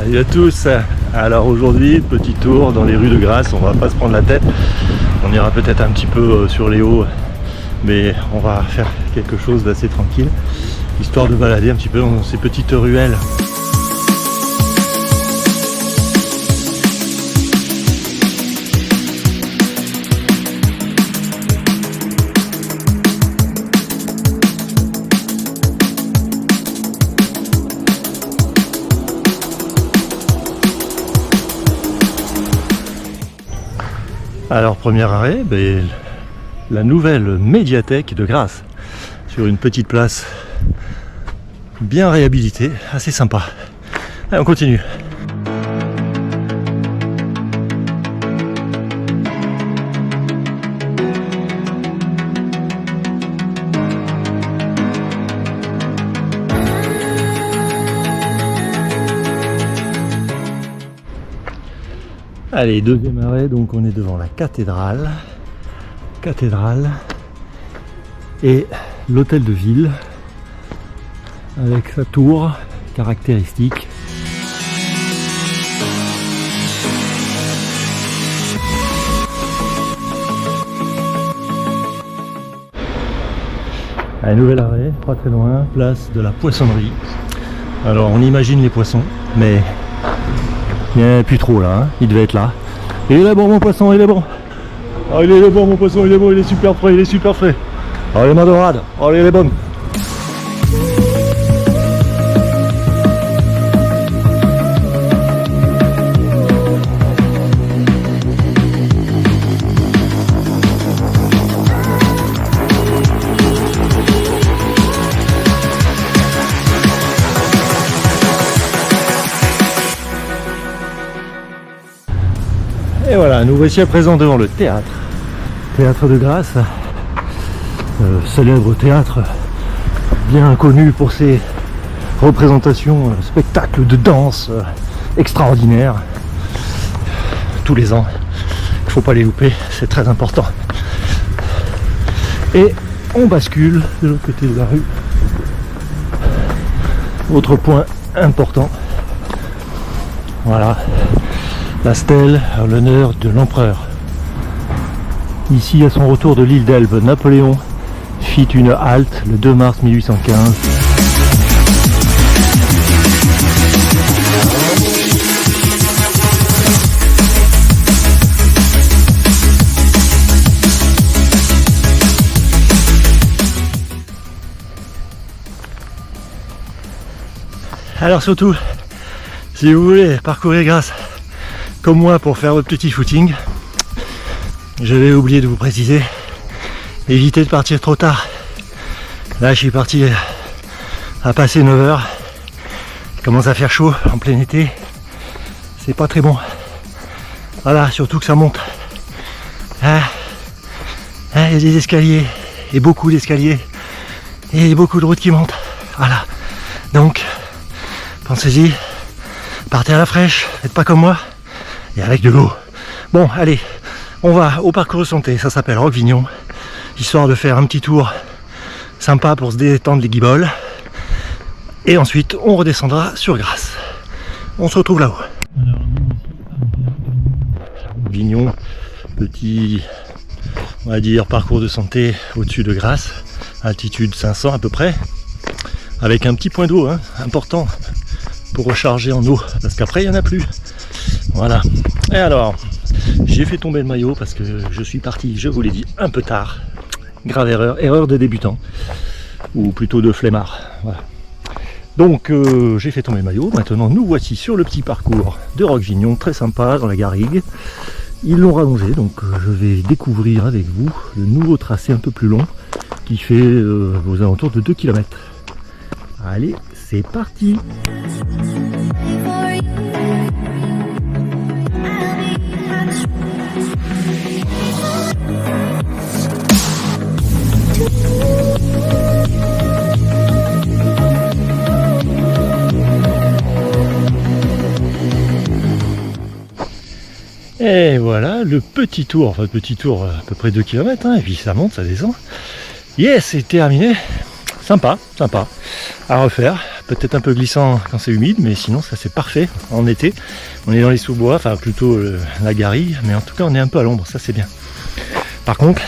Salut à tous. Alors aujourd'hui, petit tour dans les rues de Grasse. On va pas se prendre la tête. On ira peut-être un petit peu sur les hauts, mais on va faire quelque chose d'assez tranquille, histoire de balader un petit peu dans ces petites ruelles. Alors premier arrêt, la nouvelle médiathèque de Grasse, sur une petite place bien réhabilitée, assez sympa. Allez, on continue. Allez, deuxième arrêt, donc on est devant la cathédrale et l'hôtel de ville avec sa tour caractéristique. Allez, nouvel arrêt, pas très loin, place de la poissonnerie. Alors on imagine les poissons, mais il n'y en a plus trop là, hein. Il devait être là. Il est bon mon poisson, il est bon. Oh, il est bon mon poisson, il est bon, il est super frais, il est super frais. Oh les mains dorades, oh il est bon. Et voilà, nous voici à présent devant le théâtre de Grasse, célèbre théâtre bien connu pour ses représentations, spectacles de danse extraordinaires tous les ans. Il ne faut pas les louper, c'est très important. Et on bascule de l'autre côté de la rue. Autre point important, voilà. La stèle en l'honneur de l'empereur. Ici, à son retour de l'île d'Elbe, Napoléon fit une halte le 2 mars 1815. Alors surtout, si vous voulez parcourir Grasse comme moi pour faire votre petit footing, je vais oublier de vous préciser, évitez de partir trop tard. Là je suis parti à passer 9h, il commence à faire chaud en plein été, c'est pas très bon. Voilà, surtout que ça monte. Il y a des escaliers, et beaucoup d'escaliers, et beaucoup de routes qui montent. Voilà, donc pensez-y, partez à la fraîche, faites pas comme moi. Et avec de l'eau. Bon, allez, on va au parcours de santé, ça s'appelle Roquevignon, histoire de faire un petit tour sympa pour se détendre les guiboles. Et ensuite, on redescendra sur Grasse. On se retrouve là-haut. Alors, Roquevignon, petit, on va dire, parcours de santé au-dessus de Grasse, altitude 500 à peu près, avec un petit point d'eau, hein, important, pour recharger en eau, parce qu'après, il n'y en a plus. Voilà. Et alors, j'ai fait tomber le maillot parce que je suis parti, je vous l'ai dit, un peu tard. Grave erreur de débutant, ou plutôt de flemmard. Voilà. Donc j'ai fait tomber le maillot. Maintenant nous voici sur le petit parcours de Roquevignon, très sympa dans la garrigue. Ils l'ont rallongé, donc je vais découvrir avec vous le nouveau tracé un peu plus long qui fait aux alentours de 2 km. Allez, c'est parti. Et voilà le petit tour, enfin petit tour à peu près 2 km, hein, et puis ça monte, ça descend. Yes, c'est terminé. Sympa, sympa à refaire. peut-être un peu glissant quand c'est humide, mais sinon ça c'est parfait en été. On est dans les sous-bois, enfin plutôt la garrigue, mais en tout cas on est un peu à l'ombre, ça c'est bien. Par contre,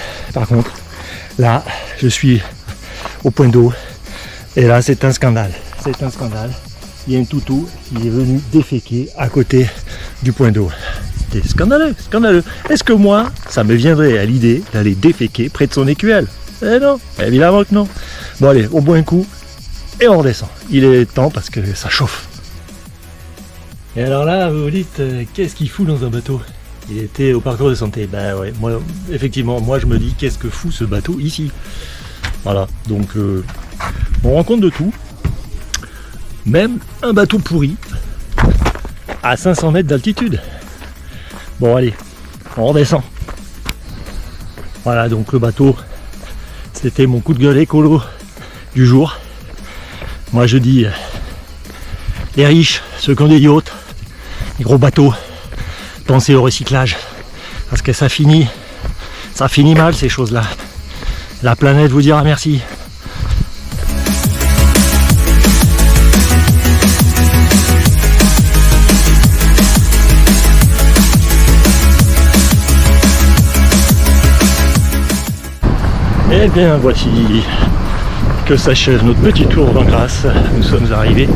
là je suis au point d'eau, et là c'est un scandale, Il y a un toutou qui est venu déféquer à côté du point d'eau. C'est scandaleux. Est-ce que moi, ça me viendrait à l'idée d'aller déféquer près de son écuelle? Eh non, évidemment que non. Bon allez, on boit un coup et on redescend. Il est temps parce que ça chauffe. Et alors là, vous vous dites, qu'est-ce qu'il fout dans un bateau? Il était au parcours de santé. Ben ouais, moi, effectivement, moi je me dis, qu'est-ce que fout ce bateau ici? Voilà, donc on rencontre de tout. Même un bateau pourri à 500 mètres d'altitude. Bon allez, on redescend. Voilà, donc le bateau, c'était mon coup de gueule écolo du jour. Moi je dis, les riches, ceux qui ont des yachts, les gros bateaux, pensez au recyclage. Parce que ça finit mal ces choses-là. La planète vous dira merci. Et bien voici que s'achève notre petit tour dans Grasse. Nous sommes arrivés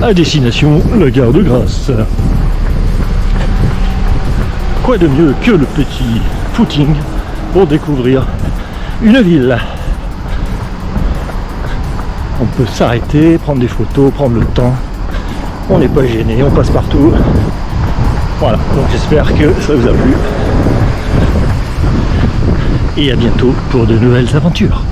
à destination, la gare de Grasse. Quoi de mieux que le petit footing pour découvrir une ville? On peut s'arrêter, prendre des photos, prendre le temps. On n'est pas gêné, on passe partout. Voilà, donc j'espère que ça vous a plu. Et à bientôt pour de nouvelles aventures.